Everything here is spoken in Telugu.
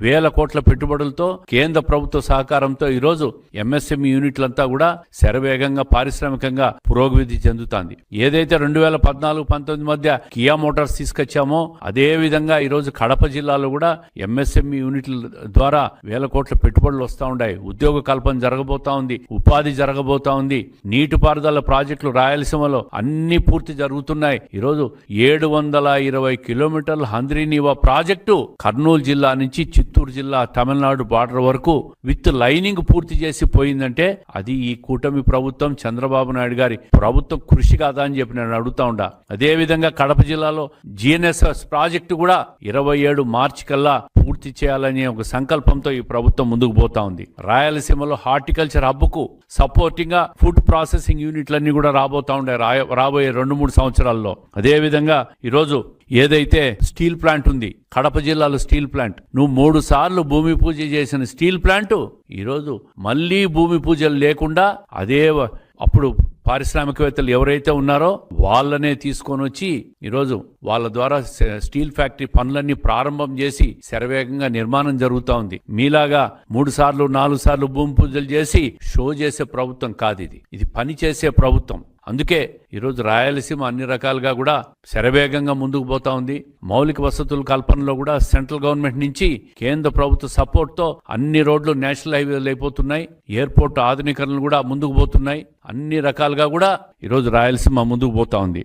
వేల కోట్ల పెట్టుబడులతో కేంద్ర ప్రభుత్వ సహకారంతో ఈరోజు ఎంఎస్ఎంఈ యూనిట్లంతా కూడా శరవేగంగా పారిశ్రామికంగా పురోగతి చెందుతాంది. ఏదైతే 2014-19 మధ్య కియా మోటార్స్ తీసుకొచ్చామో అదే విధంగా ఈరోజు కడప జిల్లాలో కూడా ఎంఎస్ఎంఈ యూనిట్ల ద్వారా వేల కోట్ల పెట్టుబడులు వస్తూ ఉన్నాయి. ఉద్యోగ కల్పన జరగబోతా ఉంది, ఉపాధి జరగబోతా ఉంది. నీటిపారుదల ప్రాజెక్టులు రాయలసీమలో అన్ని పూర్తి జరుగుతున్నాయి. ఈరోజు 720 కిలోమీటర్ల హంద్రీనీవా ప్రాజెక్టు కర్నూలు జిల్లా నుంచి చిత్తూరు జిల్లా తమిళనాడు బార్డర్ వరకు విత్ లైనింగ్ పూర్తి చేసి పోయిందంటే అది ఈ కూటమి ప్రభుత్వం చంద్రబాబు నాయుడు గారి ప్రభుత్వం కృషి కాదా అని చెప్పి నేను అడుగుతా ఉండా. అదే విధంగా కడప జిల్లాలో జిఎన్ఎస్ఎస్ ప్రాజెక్టు కూడా 27 మార్చి కల్లా పూర్తి చేయాలనే ఒక సంకల్పంతో ఈ ప్రభుత్వం ముందుకు పోతా ఉంది. రాయలసీమలో హార్టికల్చర్ హబ్కు సపోర్టింగ్ గా ఫుడ్ ప్రాసెసింగ్ యూనిట్లన్నీ కూడా రాబోతా ఉండే రాబోయే 2-3 సంవత్సరాల్లో. అదే విధంగా ఈరోజు ఏదైతే స్టీల్ ప్లాంట్ ఉంది కడప జిల్లాలో స్టీల్ ప్లాంట్, నువ్వు 3 సార్లు భూమి పూజ చేసిన స్టీల్ ప్లాంట్ ఈరోజు మళ్ళీ భూమి పూజలు లేకుండా అదే అప్పుడు పారిశ్రామికవేత్తలు ఎవరైతే ఉన్నారో వాళ్ళనే తీసుకొని వచ్చి ఈరోజు వాళ్ళ ద్వారా స్టీల్ ఫ్యాక్టరీ పనులన్నీ ప్రారంభం చేసి శరవేగంగా నిర్మాణం జరుగుతూ ఉంది. మీలాగా 3 సార్లు 4 సార్లు భూమి పూజలు చేసి షో చేసే ప్రభుత్వం కాదు ఇది పని చేసే ప్రభుత్వం. అందుకే ఈరోజు రాయలసీమ అన్ని రకాలుగా కూడా శరవేగంగా ముందుకు పోతా ఉంది. మౌలిక వసతుల కల్పనలో కూడా సెంట్రల్ గవర్నమెంట్ నుంచి కేంద్ర ప్రభుత్వ సపోర్ట్తో అన్ని రోడ్లు నేషనల్ హైవేలు అయిపోతున్నాయి. ఎయిర్పోర్ట్ ఆధునీకరణలు కూడా ముందుకు పోతున్నాయి. అన్ని రకాలుగా కూడా ఈరోజు రాయలసీమ ముందుకు పోతా ఉంది.